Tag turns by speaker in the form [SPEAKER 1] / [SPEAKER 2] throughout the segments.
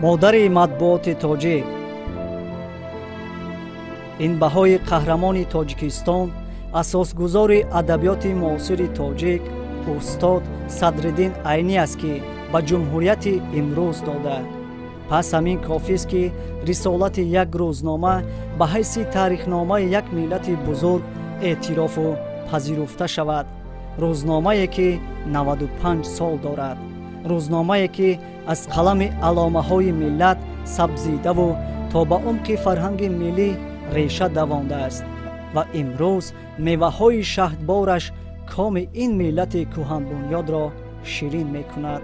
[SPEAKER 1] مادر مطبوعات تاجیک. این بهای قهرمان تاجیکستان، اساسگذار ادبیات معاصر تاجیک، استاد صدرالدین عینی است که به جمهوریت امروز داده. پس همین کافی است که رسالت یک روزنامه به حیث تاریخنامه یک ملت بزرگ اعتراف و پذیرفته شود. روزنامه‌ای که 95 سال دارد. روزنامه‌ای که از قلم علامه‌های ملت سبزیده و تا به عمق فرهنگ ملی ریشه دوانده است و امروز میوه‌های شهدبارش کام این ملت کهن بنیاد را شیرین می‌کند.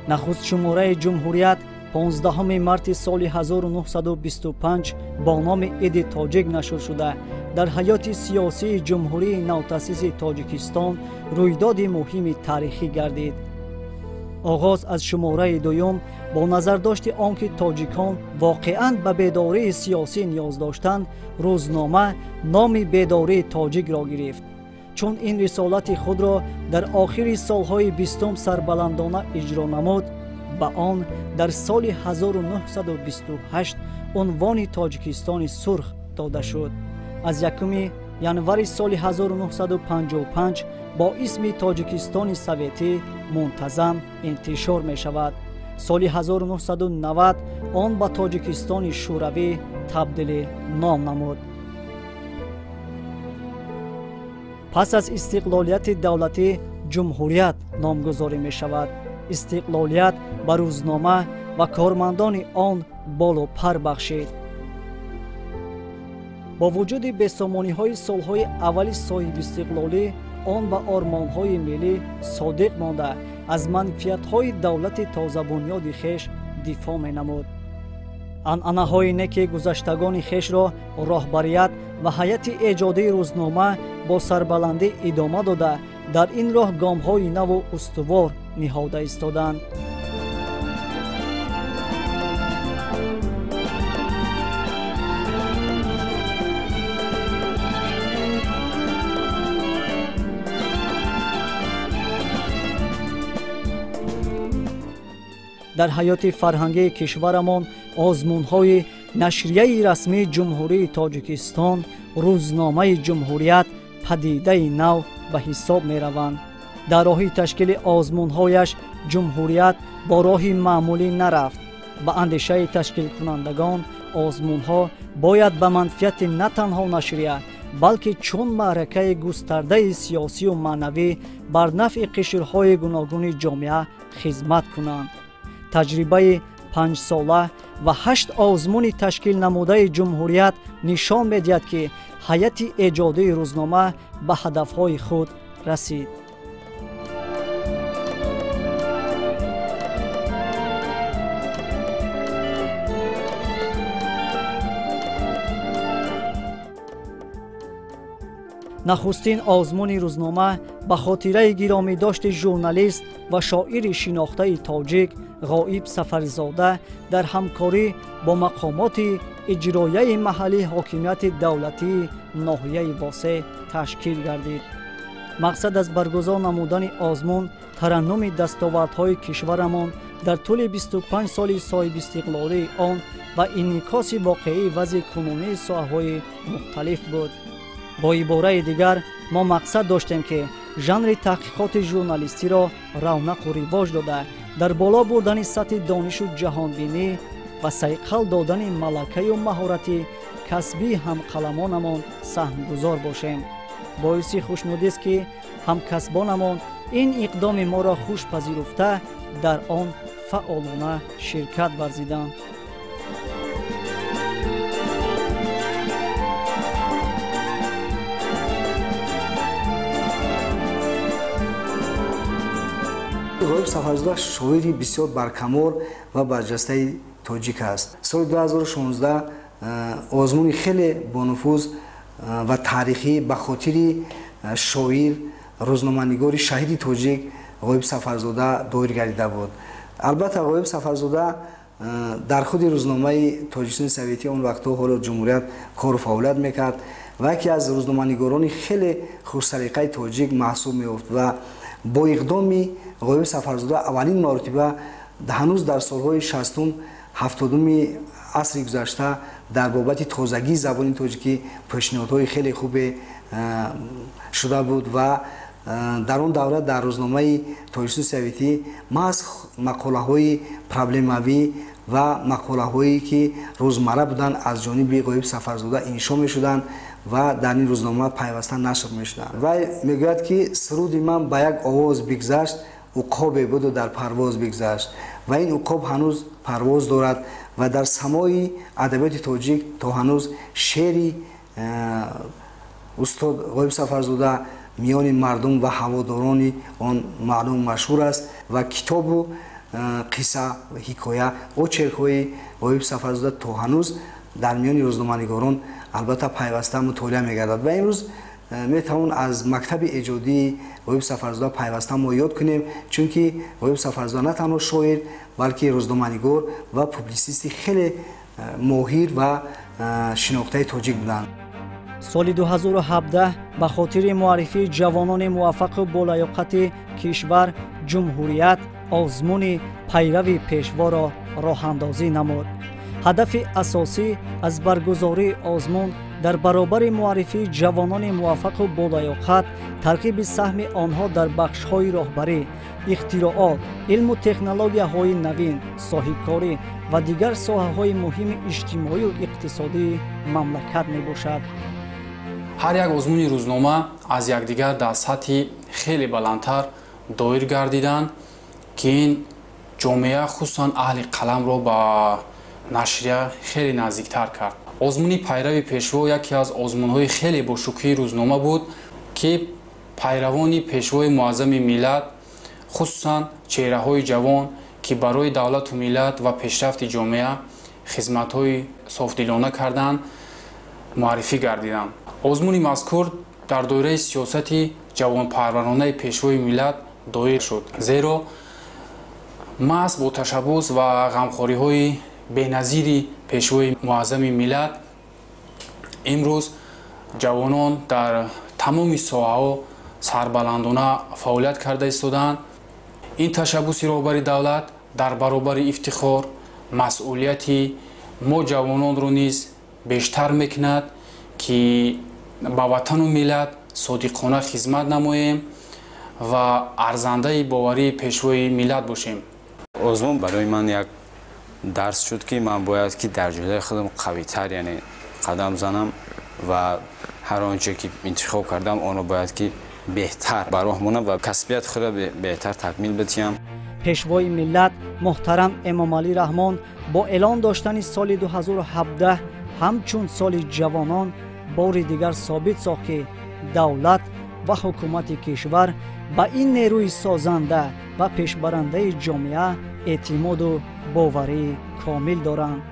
[SPEAKER 1] نخست شماره جمهوریت 15 مارس سال 1925 با نام عید تاجیک نشر شده در حیات سیاسی جمهوری نوتأسیس تاجیکستان رویداد مهم تاریخی گردید. آغاز از شماره دوم با نظرداشت آنکه تاجیکان واقعاً به بیداری سیاسی نیاز داشتند، روزنامه نام بیداری تاجیک را گرفت. چون این رسالت خود را در آخر سالهای 20 سربلندانه اجرا نمود، به آن در سال 1928 عنوان تاجیکستان سرخ داده شد. از 1 ژانویه سال 1955 با اسم تاجیکستان سوویتی منتظم انتشار می شود. سال 1990 آن به تاجیکستان شوروی تبدیل نام نمود. پس از استقلالیت دولتی جمهوریت نامگذاری می شود. استقلالیت به روزنامه و کارمندان آن بال و پر بخشید. با وجود بی‌سامانی‌های سالهای اول صاحب استقلالی، آن به آرمان‌های ملی صادق مانده از منفعت‌های دولت تازه بنیاد خویش دفاع می‌نمود. عنعنه‌های نیک گذشتگان خویش را راهبریت و هیئت ایجادی روزنامه با سربلندی ادامه داده در این راه گام‌های نو و استوار نهاده ایستادند. در حیات فرهنگی کشورمان آزمون‌های نشریه رسمی جمهوری تاجیکستان روزنامه جمهوریت پدیده نو به حساب می‌روند. در راه تشکیل آزمون‌هایش جمهوریت با راه معمولی نرفت. به اندیشه تشکیل کنندگان آزمون‌ها باید به منفعت نه تنها نشریه بلکه چون معرکه گسترده سیاسی و معنوی بر نفع قشرهای گوناگون جامعه خدمت کنند. تجربه 5 ساله و 8 آزمون تشکیل نموده جمهوریت نشان می‌دهد که هیئت ایجادی روزنامه به هدفهای خود رسید. نخستین آزمون روزنامه به خاطره گرامی داشت ژورنالیست و شاعر شناخته تاجیک غائب سفرزاده در همکاری با مقامات اجرایی محلی حاکمیت دولتی ناحیه واسع تشکیل گردید. مقصد از برگزار نمودن آزمون ترنم دستاوردهای کشورمان در طول 25 سال صاحب استقلالی آن و انعکاس واقعی وضع کنونی ساحه‌های مختلف بود. با عباره دیگر ما مقصد داشتیم که ژانر تحقیقات ژورنالیستی را رونق و رواج داده در بالا بردن سطح دانش و جهانبینی و صیقل دادن ملکه و مهارت کسبی همقلمانمان سهمگزار باشیم. باعث خوشنودی است که همکسبانمان این اقدام ما را خوش پذیرفته در آن فعالانه شرکت ورزیدند.
[SPEAKER 2] غائب سفرزاده شاعری بسیار برکمار و برجسته تاجیک است. سال 2016 آزمون خیلی با نفوذ و تاریخی به خاطر شاعر روزنامه‌نگار شهید تاجیک غائب سفرزاده دایر گردیده بود. البته غائب سفرزاده در خود روزنامه تاجیکستان سوویتی اون وقتا حالا جمهوریت کار و فعالیت میکرد و یکی از روزنامه‌نگاران خیلی خوش سلیقه تاجیک محسوب می‌افت و با اقدام غایب سفرزاده اولین مرتبه هنوز در سالهای 60 70 عصر گذشته در بابت تازگی زبان تاجیکی پیشنهادهای خیلی خوب شده بود و در اون دوره در روزنامه تاجیکستان سویتی محض مقاله‌های پرابلموی و مقاله‌هایی که روزمره بودن از جانب غایب سفرزاده انشا می‌شدند و در این روزنامه پیوسته نشر می‌شدند و میگوید که سرود من به یک آواز بگذشت عقاب بود و در پرواز بگذشت و این عقاب هنوز پرواز دارد و در سمای ادبیات تاجیک تا هنوز شعری استاد غایب سفرزاده میان مردم و هواداران آن معلوم مشهور است و کتاب و قصه و حکایه و چرخهای غایب سفرزاده تا هنوز در میان روزنامه‌نگاران البته پیوسته مطالعه می‌گردد و امروز میتوان از مکتب ایجادی غایب سفرزاده پیوسته ما یاد کنیم چون که غایب سفرزاده نه تنها شاعر بلکه روزنامه‌نگار و پوبلیسیست خیلی ماهر و شناخته تاجیک بودند.
[SPEAKER 1] سال 2017 به خاطر معرفی جوانان موفق و بالیاقت کشور جمهوریت آزمون پیروی پیشوا را راه اندازی نمود. هدف اساسی از برگزاری آزمون در برابر معرفی جوانان موفق و بالیاقت ترکیب سهم آنها در بخش‌های راهبری، اختراعات، علم و تکنولوژی‌های نوین، صاحبکاری و دیگر ساحه‌های مهم اجتماعی و اقتصادی مملکت میباشد.
[SPEAKER 3] هر یک آزمون روزنامه از یکدیگر در سطحی خیلی بلندتر دایر گردیدند که این جامعه خصوصا اهل قلم را با نشریه خیلی نزدیکتر کرد. آزمون پیروی پیشوا یکی از آزمون‌های خیلی باشکوه روزنامه بود که پیروان پیشوای معظم ملت خصوصا چهره‌های جوان که برای دولت و ملت و پیشرفت جامعه خدمت‌های صافدلانه کردند معرفی گردیدند. آزمون مذکور در دایره سیاستی جوانپرورانه پیشوای ملت دایر شد، زیرا محض با تشبث و غمخوری‌های بی‌نظیری پیشوای معظم ملت امروز جوانان در تمام ساحه‌ها سربلندانه فعالیت کرده ایستادند. این تشبث رهبری دولت در برابر افتخار مسئولیتی ما جوانان رو نیز بیشتر میکند که با وطن و ملت صادقانه خدمت نماییم و ارزنده باوری پیشوای ملت باشیم.
[SPEAKER 4] آزمون برای من یک درس شد که من باید که در جلوی خودم قوی‌تر یعنی قدم زنم و هر آنچه که انتخاب کردم آنو باید که بهتر براه مونم و کسبیت خود را بهتر تکمیل بدیم.
[SPEAKER 1] پیشوای ملت محترم امام علی رحمان با اعلان داشتن سال 2017 همچون سال جوانان بار دیگر ثابت ساخت که دولت و حکومت کشور با این نیروی سازنده و پیشبرنده جامعه اعتماد و باوری کامل دارند.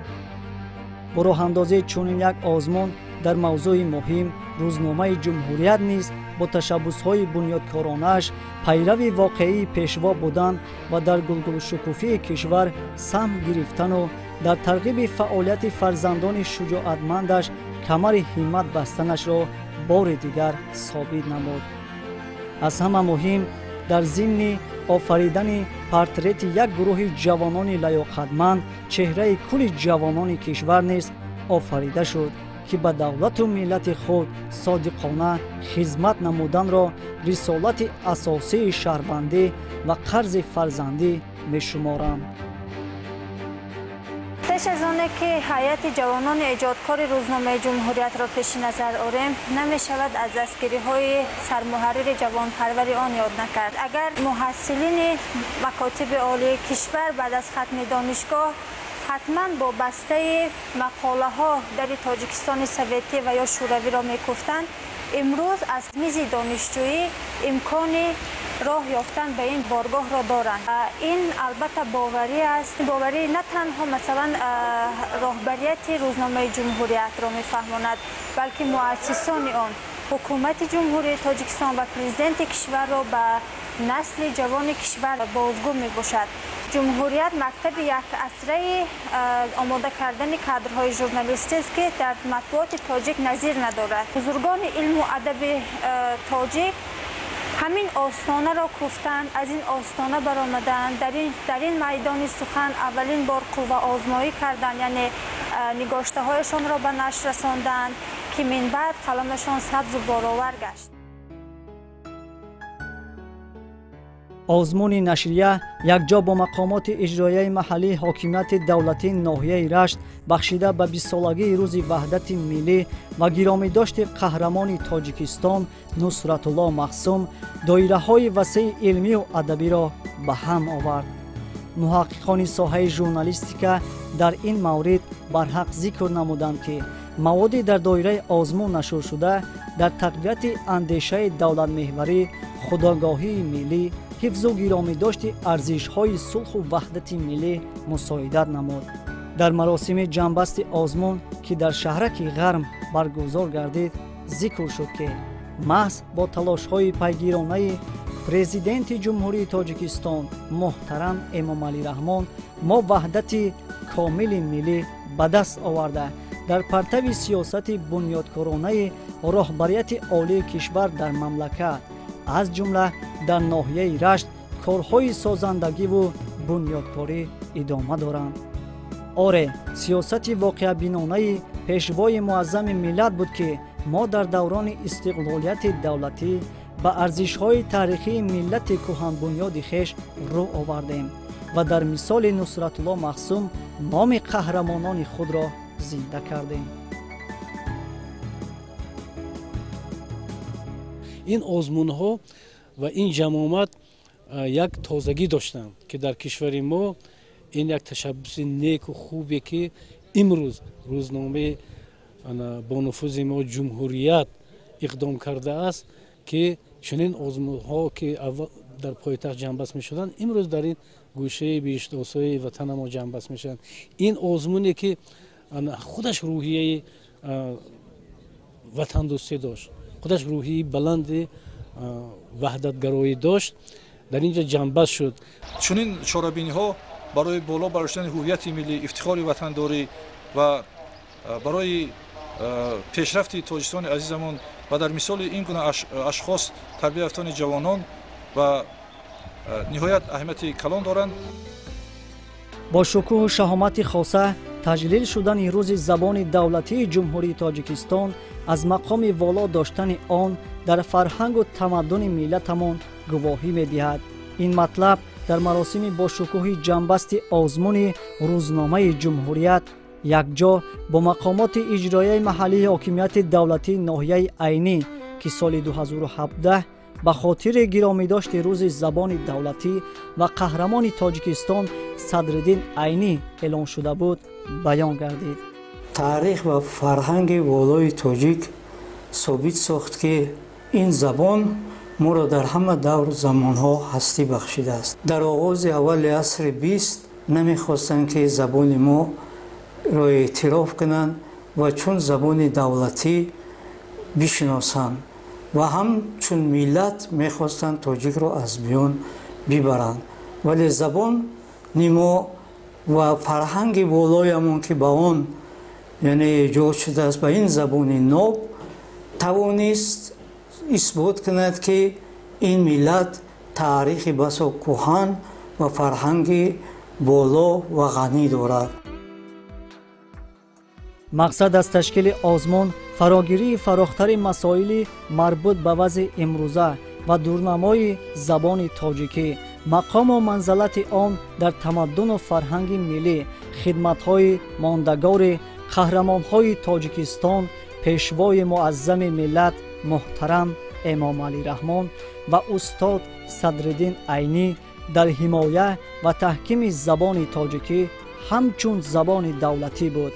[SPEAKER 1] با راه اندازی چنین یک آزمون در موضوع مهم روزنامه جمهوریت نیز با تشبث‌های بنیادکارانه‌اش پیرو واقعی پیشوا بودن و در گلگل شکوفی کشور سهم گرفتن و در ترغیب فعالیت فرزندان شجاعتمندش کمر همت بستنش را بار دیگر ثابت نمود. از همه مهم در ضمن آفریدن پورتریت یک گروه جوانان لیاقتمند چهره کل جوانان کشور نیز آفریده شد که به دولت و ملت خود صادقانه خدمت نمودن را رسالت اساسی شهروندی و قرض فرزندی می شمارند.
[SPEAKER 5] پیش از آنه که هیئت جوانان ایجادکار روزنامه جمهوریت را پیش نظر آوریم نمی شود از دستگیری‌های سرمحرر جوانپروری آن یاد نکرد. اگر محصلین مکاتب عالی کشور بعد از ختم دانشگاه حتما با بسته مقاله ها در تاجیکستان سوویتی و یا شوروی را می‌کوفتند، امروز از میز دانشجویی امکان راه یافتن به این بارگاه را دارند. این البته باوری است. باوری نه تنها مثلا راهبریت روزنامه جمهوریت را می‌فهماند، بلکه مؤسسان آن، حکومت جمهوری تاجیکستان و پرزیدنت کشور را به نسل جوان کشور بازگو می‌باشد. جمهوریت مکتب یک عصره آماده کردن کادرهای ژورنالیستی است که در مطبوعات تاجیک نظیر ندارد. بزرگان علم و ادب تاجیک همین آستانه را کوفتند، از این آستانه برآمدند، در این میدان سخن اولین بار قوه آزمایی کردند، یعنی نگاشته هایشان را به نشر رساندند که من بعد قلمشان سبز و بارآور گشت.
[SPEAKER 1] آزمون نشریه یکجا با مقامات اجرایی محلی حاکمیت دولتی ناحیه رشت بخشیده به 20 سالگی روز وحدت ملی و گرامی داشت قهرمان تاجیکستان نصرت الله مقسوم دایره های وسیع علمی و ادبی را به هم آورد. محققان ساحه ژورنالیستیکا در این مورد برحق ذکر نمودند که موادی در دایره آزمون نشر شده در تقویت اندیشه دولت محوری، خودآگاهی ملی، حفظ و گرامی داشت ارزش‌های صلح و وحدت ملی مساعدت نمود. در مراسم جنبست آزمون که در شهرک غرم برگزار گردید ذکر شد که محض با تلاش‌های پیگیرانه پرزیدنت جمهوری تاجیکستان محترم امامعلی رحمان ما وحدت کامل ملی به دست آورده در پرتو سیاست بنیادکارانه راهبریت عالی کشور در مملکت از جمله در ناحیه رشت کارهای سازندگی و بنیادکاری ادامه دارند. آره، سیاست واقع بینانه پیشوای معظم ملت بود که ما در دوران استقلالیت دولتی به ارزش‌های تاریخی ملت کهن بنیاد خویش رو آوردیم و در مثال نصرت الله مقسوم نام قهرمانان خود را زنده کردیم.
[SPEAKER 6] این آزمون‌ها و این جماعت یک تازگی داشتند که در کشور ما این یک تشبس نیک و خوبی که امروز روزنامه با نفوذ ما جمهوریت اقدام کرده است که چنین آزمون‌ها که در پایتخت جنبست می‌شدند امروز در این گوشه بیشتاسای وطن ما جنبست می‌شوند. این آزمونی که خودش روحیه وطن دوستی داشت، خودش روحی بلند وحدتگرایی داشت، در اینجا جنبست شد.
[SPEAKER 7] چنین چاره‌بینی‌ها برای بالا برداشتن هویت ملی، افتخار وطنداری و برای پیشرفت تاجیکستان عزیزمون و در مثال این گونه اشخاص تربیت یافتن جوانان و نهایت اهمیت کلان دارند.
[SPEAKER 1] با شکوه و شهامت خاصه تجلیل شدن روز زبان دولتی جمهوری تاجیکستان از مقام والا داشتن آن در فرهنگ و تمدن ملتمان گواهی می‌دهد. این مطلب در مراسم با شکوه جنبست آزمون روزنامه جمهوریت یکجا با مقامات اجرایی محلی حاکمیت دولتی ناحیه عینی که سال 2017 به خاطر گرامی داشت روز زبان دولتی و قهرمان تاجیکستان صدرالدین عینی اعلان شده بود بیان گردید.
[SPEAKER 8] تاریخ و فرهنگ والای تاجیک ثابت ساخت که این زبان ما را در همه دور زمانها هستی بخشیده است. در آغاز اول عصر 20 نمیخواستند که زبان ما را اعتراف کنند و چون زبان دولتی بشناسند و هم چون ملت میخواستند تاجیک را از میان ببرند، ولی زبان نما و فرهنگ والایمون که با آن یعنی ایجاد شده است به این زبان ناب توانست اثبات کند که این ملت تاریخ بسا کهن و فرهنگ بالا و غنی دارد.
[SPEAKER 1] مقصد از تشکیل آزمون فراگیری فراختر مسائل مربوط به وضع امروزه و دورنمای زبان تاجیکی، مقام و منزلت آن در تمدن و فرهنگ ملی، خدمت‌های ماندگار قهرمان‌های تاجیکستان، پیشوای معظم ملت محترم امامعلی رحمان و استاد صدرالدین عینی در حمایه و تحکیم زبان تاجیکی همچون زبان دولتی بود.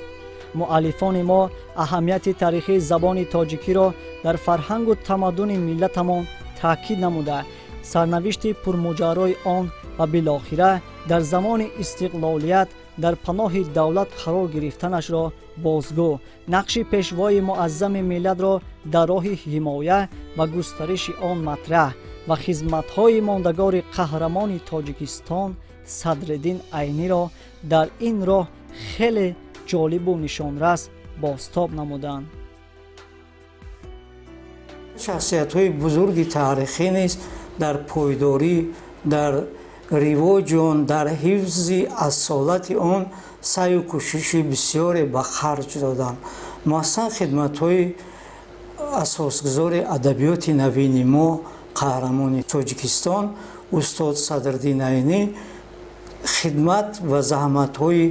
[SPEAKER 1] مؤلفان ما اهمیت تاریخی زبان تاجیکی را در فرهنگ و تمدن ملتمان تاکید نموده سرنوشت پرماجرای آن و بالاخره در زمان استقلالیت در پناه دولت قرار گرفتنش را بازگو، نقش پیشوای معظم ملت را در راه حمایه و گسترش آن مطرح و خدمت‌های ماندگار قهرمان تاجیکستان صدرالدین عینی را در این راه خیلی جالب و نشانرس بازتاب نمودند.
[SPEAKER 8] شخصیت‌های بزرگ تاریخی نیست дар пойдорӣ, дар ривоҷи он, дар ҳифзи асолати он саъю кӯшиши бисёре ба харҷ доданд. масалан хидматҳои асосгузори адабиёти навини мо, қаҳрамони тоҷикистон устод Садриддин Айнӣ хидмат ва заҳматҳои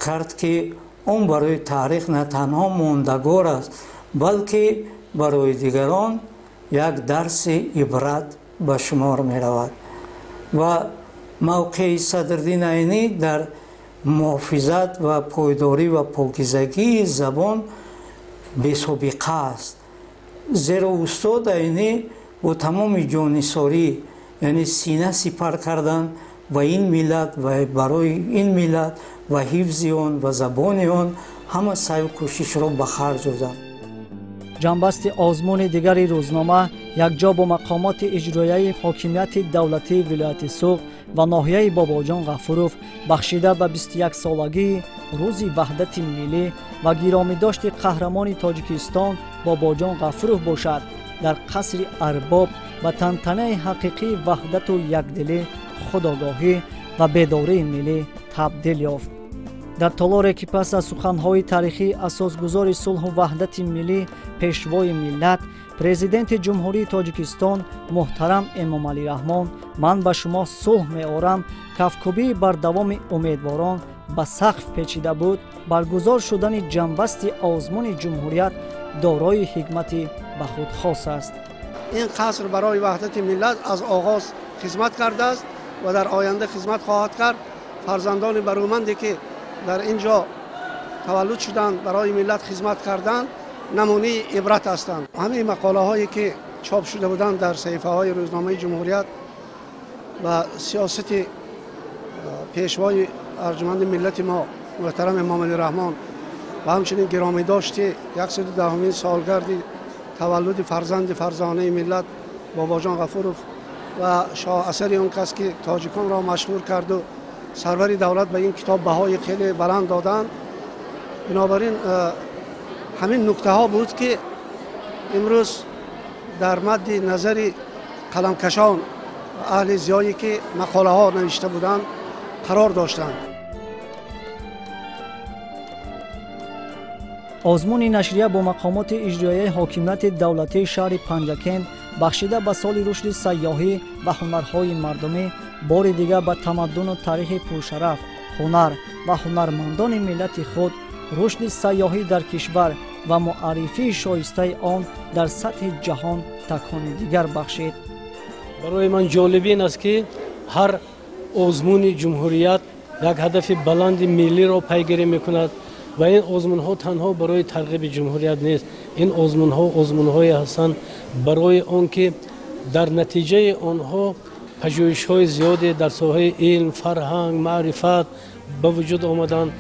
[SPEAKER 8] кард, ки он барои таърих на танҳо мондагор аст, балки барои дигарон як дарси ибрат ба шумор меравад. ва мавқеи Садриддин Айнӣ дар муҳофизат ва пойдорӣ ва покизагии забон бесобиқа аст. зеро устод Айнӣ бо тамоми ҷонисорӣ, яъне сина сипар кардан ва ин миллат ва барои ин миллат ва ҳифзи он ва забони он ҳама саъю кӯшишро ба харҷ доданд.
[SPEAKER 1] ҷанбасти озмуни дигари рӯзнома якҷо бо мақомоти иҷроияи ҳокимияти давлатии вилояти Суғд ва ноҳияи Бобоҷон Ғафуров бахшида ба 21-солагии рӯзи ваҳдати миллӣ ва гиромидошти қаҳрамони Тоҷикистон Бобоҷон Ғафуров бошад, дар қасри арбоб ба тантанаи ҳақиқии ваҳдату якдилӣ, худогоҳӣ ва бедории миллӣ табдил ёфт. дар толоре ки пас аз суханҳои таърихии асосгузори сулҳу ваҳдати миллӣ, пешвои миллат, президенти ҷумҳурии Тоҷикистон муҳтарам Эмомалӣ Раҳмон, ман ба шумо сулҳ меорам, кафкӯбии бардавоми умедворон ба сақф печида буд, баргузор шудани ҷанбасти озмуни ҷумҳурият дорои ҳикмати ба худ хос аст.
[SPEAKER 9] ин қаср барои ваҳдати миллат аз оғоз хизмат кардааст ва дар оянда хизмат хоҳад кард. фарзандони барӯманде ки дар ин ҷо таваллуд шуданд, барои миллат хизмат карданд, намунаи ибрат ҳастанд. ҳамаи мақолаҳое ки чоп шуда буданд дар саҳифаҳои рӯзномаи ҷумҳурият ва сиёсати пешвои арҷуманди миллати мо муҳтарам Эмомалӣ Раҳмон ва ҳамчунин гиромидошти 110-умин солгарди таваллуди фарзанди фарзонаи миллат Бобоҷон Ғафуров ва шоҳасари он кас ки тоҷиконро машҳур карду сарвари давлат ба ин китоб баҳои хеле баланд доданд. бинобар ин ҳамин нуктаҳо буд ки имрӯз дар мадди назари қаламкашон аҳли зиёе ки мақолаҳо навишта буданд қарор доштанд.
[SPEAKER 1] озмуни нашрия бо мақомоти иҷроияи ҳокимияти давлатии шаҳри Панҷакент бахшида ба соли рушди сайёҳӣ ва ҳунарҳои мардумӣ, бори дигар ба тамаддуну таърихи пуршараф, ҳунар ва ҳунармандони миллати худ, рушди сайёҳӣ дар кишвар ва муаррифии шоистаи он дар сатҳи ҷаҳон такони дигар бахшид.
[SPEAKER 6] барои ман ҷолиб ин аст ки ҳар озмуни ҷумҳурият як ҳадафи баланди миллиро пайгирӣ мекунад ва ин озмунҳо танҳо барои тарғиби ҷумҳурият нест. ин озмунҳо озмунҳое ҳастанд барои он ки дар натиҷаи онҳо пажӯҳишҳои зиёде дар соҳаи илм, фарҳанг, маърифат ба вуҷуд омаданд.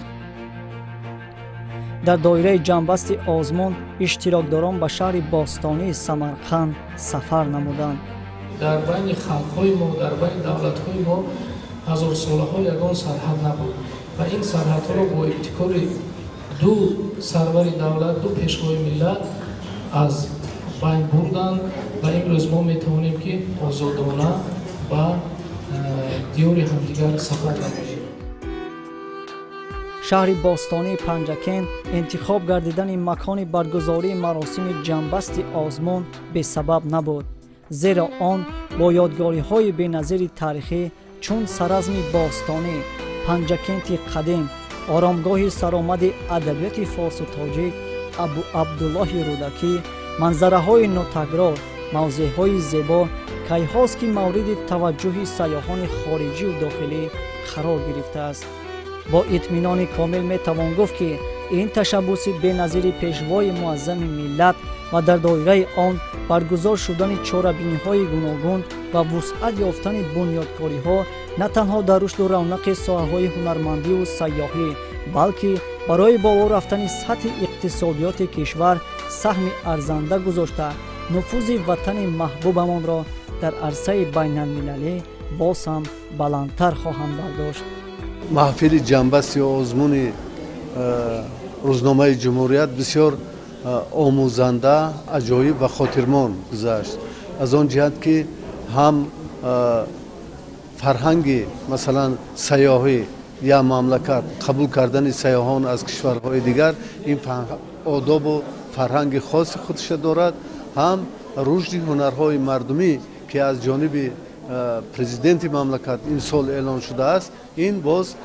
[SPEAKER 1] дар доираи ҷанбасти озмун иштирокдорон ба шаҳри бостонии Самарқанд сафар намуданд.
[SPEAKER 10] дар байни халқҳои мо, дар байни давлатҳои мо ҳазорсолаҳо ягон сарҳад набуд ва ин сарҳадҳоро бо ибтикори ду сарвари давлат, ду пешвои миллат аз байн бурданд ва имрӯз мо метавонем ки озодона ба диёри ҳамдигар сафар намоем.
[SPEAKER 1] шаҳри бостонии Панҷакент интихоб гардидани макони баргузории маросими ҷанбасти озмун бесабаб набуд, зеро он бо ёдгориҳои беназири таърихӣ чун саразми бостонӣ, Панҷакенти қадим, оромгоҳи саромади адабиёти форсу тоҷик, Абу Абдуллоҳи Рӯдакӣ, манзараҳои нотакрор, мавзеъҳои зебо, кайҳост ки мавриди таваҷҷӯҳи сайёҳони хориҷию дохилӣ қарор гирифтааст. бо итминони комил метавон гуфт ки ин ташаббуси беназири пешвои муаззами миллат ва дар доираи он баргузор шудани чорабиниҳои гуногун ва вусъат ёфтани бунёдкориҳо на танҳо дар рушду равнақи соҳаҳои ҳунармандиву сайёҳӣ, балки барои боло рафтани сатҳи иқтисодиёти кишвар саҳми арзанда гузошта нуфузи ватани маҳбубамонро дар арсаи байналмилалӣ боз ҳам баландтар хоҳанд бардошт.
[SPEAKER 11] маҳфили ҷанбасти озмуни рӯзномаи ҷумҳурият бисёр омӯзанда, аҷоиб ва хотирмон гузашт. аз он ҷиҳат ки ҳам фарҳанги масалан сайёҳӣ я мамлакат қабул кардани сайёҳон аз кишварҳои дигар ин одобу фарҳанги хоси худша дорад, ҳам рушди ҳунарҳои мардумӣ ки аз ҷониби президенти мамлакат ин сол эълон шудааст, ин боз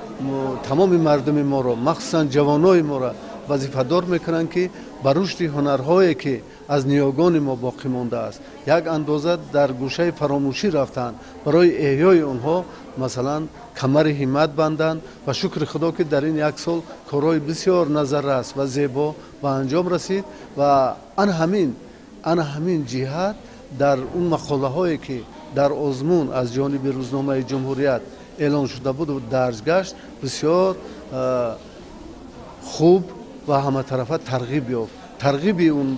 [SPEAKER 11] тамоми мардуми моро махсусан ҷавонои моро вазифадор мекунанд ки ба рушди ҳунарҳое ки аз ниёгони мо боқӣ мондааст як андоза дар гӯшаи фаромӯшӣ рафтанд, барои эҳёи онҳо масалан камари ҳиммат банданд ва шукри худо ки дар ин як сол корҳои бисёр назаррас ва зебо ба анҷом расид ва ана ҳамин ҷиҳат дар он мақолаҳое ки дар озмун аз ҷониби рӯзномаи ҷумҳурият эълон шуда буду дарҷ гашт бисёр хуб ва ҳаматарафа тарғиб ёфт. Тарғиби он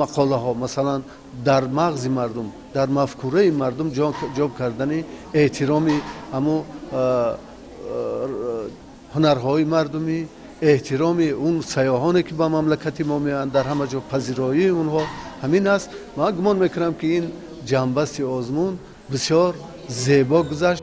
[SPEAKER 11] мақолаҳо масалан дар мағзи мардум, дар мафкураи мардум ҷоб кардани эҳтироми ҳамо ҳунарҳои мардумӣ, эҳтироми он сайёҳоне ки ба мамлакати мо меоянд, дар ҳама ҷо пазироии онҳо ҳамин аст. ман гумон мекунам ки ин ҷанбасти озмун бисёр зебо гузашт.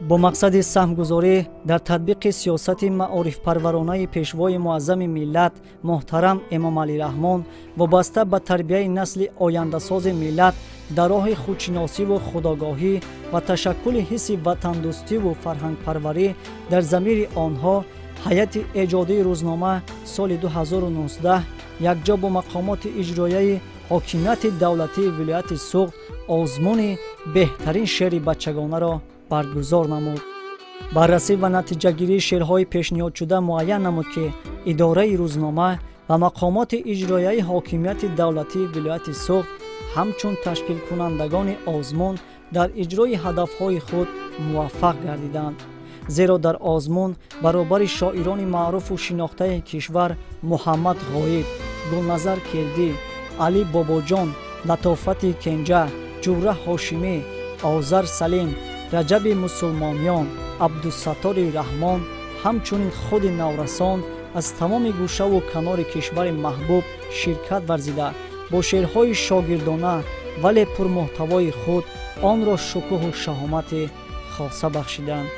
[SPEAKER 1] бо мақсади саҳмгузорӣ дар татбиқи сиёсати маорифпарваронаи пешвои муаззами миллат муҳтарам Эмомалӣ Раҳмон вобаста ба тарбияи насли ояндасози миллат дар роҳи худшиносиву худогоҳӣ ва ташаккули ҳисси ватандӯстиву фарҳангпарварӣ дар замири онҳо ҳайати эҷодии рӯзнома соли 2019 якҷо бо мақомоти иҷроияи ҳокимияти давлатии вилояти Суғд озмуни беҳтарин шеъри бачагонаро баргузор намуд. баррасӣ ва натиҷагирии шеърҳои пешниҳодшуда муайян намуд ки идораи рӯзнома ва мақомоти иҷроияи ҳокимияти давлатии вилояти Суғд ҳамчун ташкилкунандагони озмун дар иҷрои ҳадафҳои худ муваффақ гардиданд. зеро дар озмун баробари шоирони маъруфу шинохтаи кишвар Муҳаммад Ғоиб, Гулназар Келдӣ, Али Бобоҷон, Латофати Кенҷа, Ҷурра Ҳошимӣ, Озар Салим, Раҷаби Мусулмониён, Абдусаттори Раҳмон, ҳамчунин худи наврасон аз тамоми гӯшаву канори кишвари маҳбуб ширкат варзида, бо шеърҳои шогирдона вале пурмуҳтавои худ онро шукӯҳу шаҳомати хоса бахшиданд.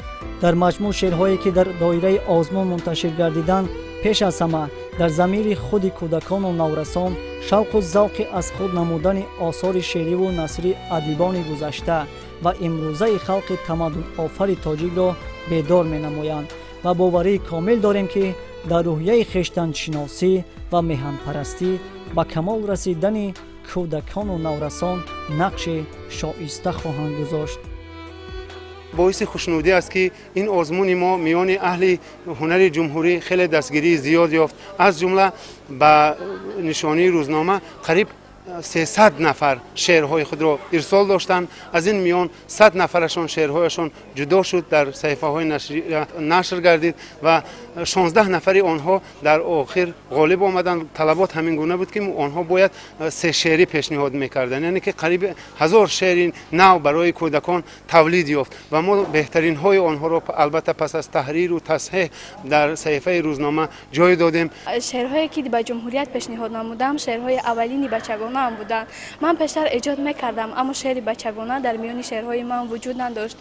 [SPEAKER 1] дар маҷмӯъ шеърҳое ки дар доираи озмун мунташир гардиданд, пеш аз ҳама дар замири худи кӯдакону наврасон шавқу завқи аз худ намудани осори шеъриву насри адибони гузашта ва имрӯзаи халқи тамаддунофари тоҷикро бедор менамоянд ва боварии комил дорем ки дар рӯҳияи хештаншиносӣ ва меҳанпарастӣ ба камол расидани кӯдакону наврасон нақши шоиста хоҳанд гузошт.
[SPEAKER 12] боиси хушнудӣ аст ки ин озмуни мо миёни аҳли ҳунари ҷумҳурӣ хеле дастгирии зиёд ёфт. аз ҷумла ба нишонии рӯзнома қариб 300 нафар шеърҳои худро ирсол доштанд. аз ин миён 100 нафарашон шеърҳояшон ҷудо шуд, дар саҳифаҳои нашр гардид ва 16 нафари онҳо дар охир ғолиб омаданд. талабот ҳамин гуна буд ки онҳо бояд сешеърӣ пешниҳод мекарданд, яъне ки қариб 1000 шеъри нав барои кӯдакон тавлид ёфт ва мо беҳтаринҳои онҳоро албатта пас аз таҳриру тасҳеҳ дар саҳифаи рӯзнома ҷой додем.
[SPEAKER 13] шеърҳое ки ба ҷумҳурият пешниҳод намудам шеърҳои аввалини бачагона буданд. ман пештар эҷод мекардам, аммо шеъри бачагона дар миёни шеърҳои ман вуҷуд надошт.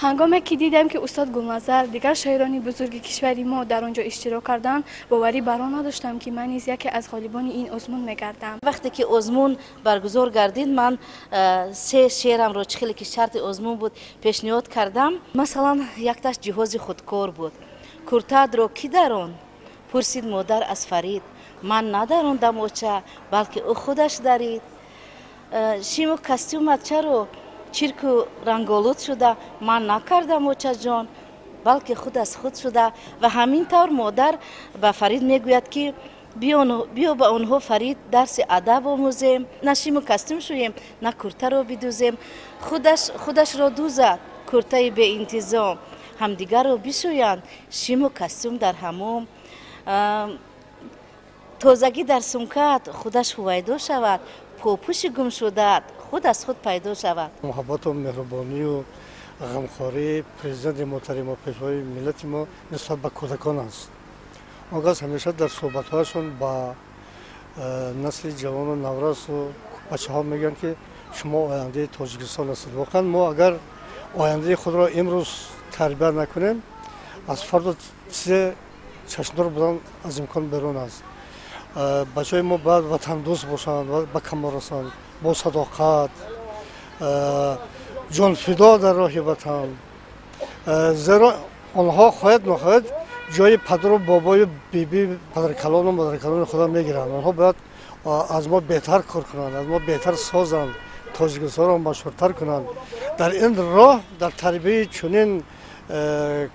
[SPEAKER 13] ҳангоме ки дидам ки устод Гулназар дигар шоирони бузурги кишвари мо дар он ҷо иштирок карданд, боварӣ бар он надоштам ки ман низ яке аз ғолибони ин озмун мегардам.
[SPEAKER 14] вақте ки озмун баргузор гардид, ман 3 шеърамро чӣ хеле ки шарти озмун буд пешниҳод кардам. масалан якташ ҷиҳози худкор буд. куртаадро ки дарон? пурсид модар аз Фарид. ман надарондам оча, балки ӯ худаш дарид. шиму костюмат чаро чирку ранголуд шуда? ман накардам очаҷон, балки худ аз худ шуда. ва ҳамин тавр модар ба Фарид мегӯяд ки биё ба онҳо Фарид дарси адаб омӯзем, на шиму костюм шӯем, на куртаро бидӯзем. худашро дӯзад, куртаи беинтизом, ҳамдигарро бишӯянд, шиму костюм дар ҳамом, тозагӣ дар сумкаат, худаш ҳувайдо шавад, попӯши гумшудаат, худ аз худ пайдо шавад.
[SPEAKER 15] муҳаббату меҳрубонию ғамхории президенти муҳтаримо пешвои миллати мо нисбат ба кӯдакон аст. он газ ҳамеша дар суҳбатҳояшон ба насли ҷавону наврасу بچه‌ها میگن که شما آینده تاجیکستان هستید. واقعا ما اگر آینده خود را امروز تربیت نکنیم از فردا چیز چشمدار بودن از امکان بیرون است. بچه‌های ما باید وطن دوست باشند و به کمال رسند با صداقت جان فدا در راه وطن، زیرا آنها خواهد نخواهد جای پدر و بابای بیبی پدرکلان و مادرکلان خدا میگیرند. آنها باید از ما بهتر کار کنند، از ما بهتر سازند، تاجیکستان را مشهورتر کنند. در این راه در تربیت چنین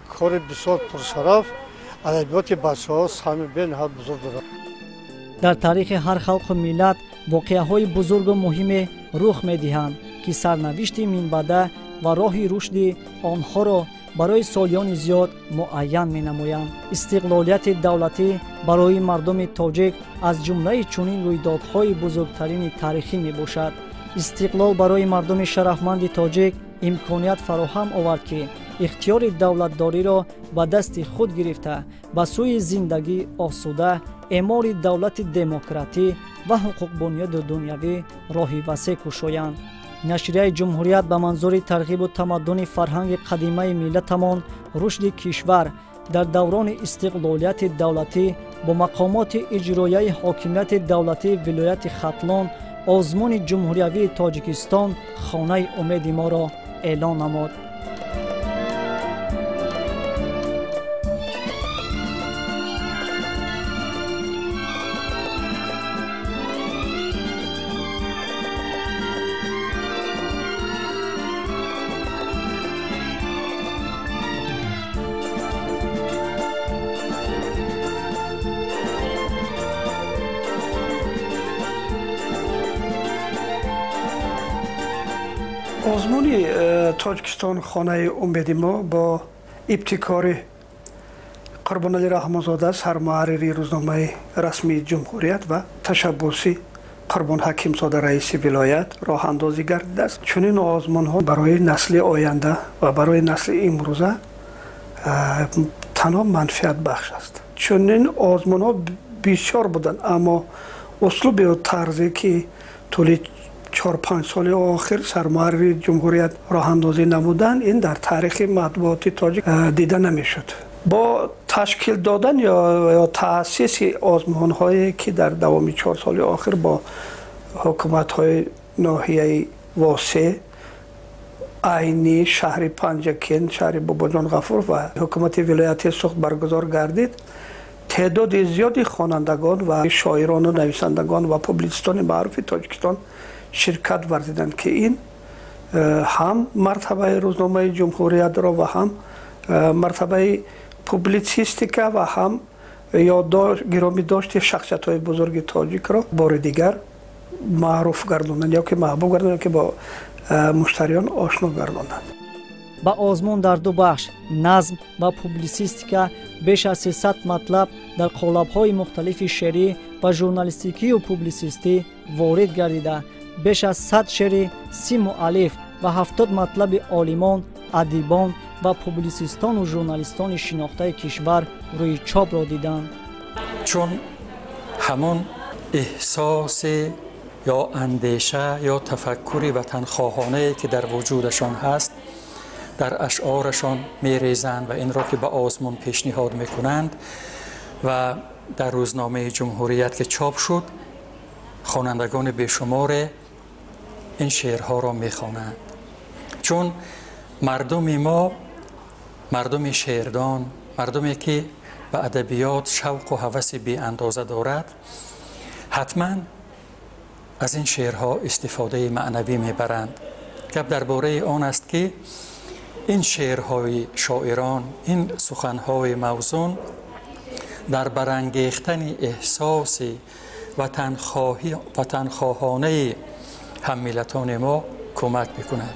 [SPEAKER 15] کار بسیار پرشرف ادبیات بچه‌ها سهم به نهایت بزرگ دارد.
[SPEAKER 1] در تاریخ هر خلق و ملت واقعه‌های بزرگ و مهم رخ می‌دهند که سرنوشت منبعد و راه رشد آنها را برای سالیان زیاد معین می‌نمایند. استقلالیت دولتی برای مردم تاجیک از جمله چنین رویدادهای بزرگترین تاریخی میباشد. استقلال برای مردم شرفمند تاجیک امکانیت فراهم آورد که اختیار دولتداری را به دست خود گرفته به سوی زندگی آسوده، اعمار دولت دموکراتی و حقوق بنیاد دنیوی راهی وسیع گشایند. نشریه جمهوریت به منظور ترغیب و تمدن فرهنگ قدیمه ملتمان رشد کشور در دوران استقلالیت دولتی با مقامات اجرایی حاکمیت دولتی ولایت ختلان آزمون جمهوریوی تاجیکستان خانه امید ما را اعلان نمود.
[SPEAKER 16] آزمون تاجیکستان خانه امید ما با ابتکار قربانعلی رحمانزاده سرمحرر روزنامه رسمی جمهوریت و تشبوسی قربان حکیمزاده رئیس ولایت راه اندازی گردیده است. چنین آزمون ها برای نسل آینده و برای نسل امروزه تنها منفعت بخش است. چنین آزمون ها بسیار بودند، اما اسلوب و طرزی که طول 4-5 سال آخر سرمحرر جمهوریت راه اندازی نمودن این در تاریخ مطبوعات تاجیک دیده نمیشد. با تشکیل دادن یا تأسیس آزمون هایی که در دوام 4 سال آخر با حکومت های ناحیه واسع عینی، شهر پنجکین، شهر باباجان غفور و حکومت ولایت سوخت برگزار گردید، تعداد زیادی خوانندگان و شاعران و نویسندگان و پوبلیسیستان معروف تاجیکستان شرکت ورزیدند که این هم مرتبه روزنامه جمهوریت را و هم مرتبه پوبلیسیستیک و هم گرامی داشت شخصیت های بزرگ تاجیک را بار دیگر معروف گرداندند یا که محبوب گرداندند که با مشتریان آشنا گرداندند.
[SPEAKER 1] با آزمون در 2 بخش نظم و پوبلیسیستیک بیش از 300 مطلب در قالب‌های مختلف شعری و ژورنالیستیکی و پوبلیسیستی وارد گردیده بیش از 100 شعر، 30 مؤلف و 70 مطلب عالمان، ادیبان و پوبلیسیستان و ژورنالیستان شناخته کشور روی چاپ را دیدند.
[SPEAKER 17] چون همون احساس یا اندیشه یا تفکر وطنخواهانه که در وجودشان هست در اشعارشان میریزند و این را که به آزمون پیشنهاد میکنند و در روزنامه جمهوریت که چاپ شد خوانندگان بیشمار این شعرها را میخوانند. چون مردم ما مردم شعردان، مردمی که به ادبیات شوق و هوس بی اندازه دارد، حتما از این شعرها استفاده معنوی میبرند. گپ درباره آن است که این شعرهای شاعران، این سخنهای موزون در برانگیختن احساس وطنخواهانه هم‌ملتان ما کمک می‌کند.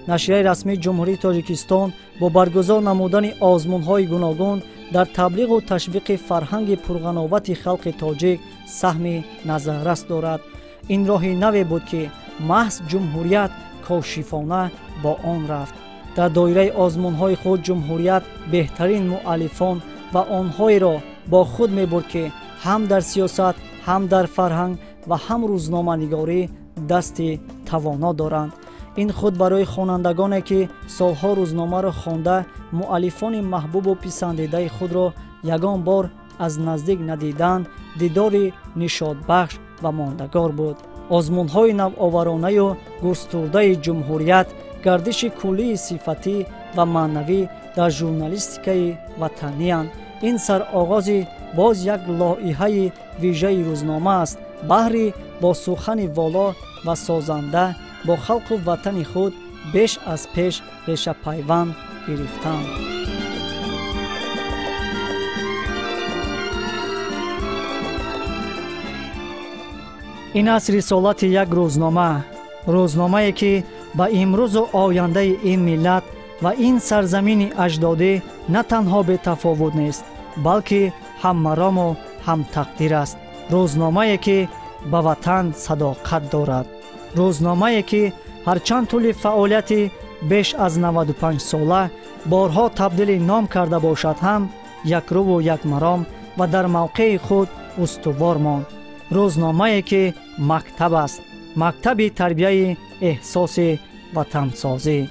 [SPEAKER 1] نشریه رسمی جمهوری تاجیکستان با برگزار نمودن آزمون‌های گوناگون در تبلیغ و تشویق فرهنگ پرغناوت خلق تاجیک سهم نظررس دارد. این راهی نوی بود که محض جمهوریت کاشفانه با آن رفت. در دایره آزمون‌های خود جمهوریت بهترین مؤلفان و آنهایی را با خود می‌برد که هم در سیاست، هم در فرهنگ و هم روزنامه‌نگاری دست توانا دارند. این خود برای خوانندگانی که سالها روزنامه را خوانده مؤلفان محبوب و پسندیده خود را یگان بار از نزدیک ندیدن دیداری نشاط بخش و ماندگار بود. آزمون‌های نوآورانه و گسترده جمهوریت گردش کلی صفتی و معنوی در ژورنالیستیکای وطنی اند. این سرآغاز باز یک لایحه ویژه روزنامه است. بهر با سخن والا و سازنده با خلق و وطن خود بیش از پیش ریشه پیوند گرفتند. این است رسالت یک روزنامه‌ای که به امروز و آینده این ملت و این سرزمین اجدادی نه تنها به تفاوت نیست بلکه هم مرام و هم تقدیر است. روزنامه‌ای که به وطن صداقت دارد. روزنامه‌ای که هرچند طول فعالیت بیش از 95 ساله بارها تبدیل نام کرده باشد هم یک رو و یک مرام و در موقع خود استوار ماند. روزنامه‌ای که مکتب است، مکتب تربیت احساس وطنسازی.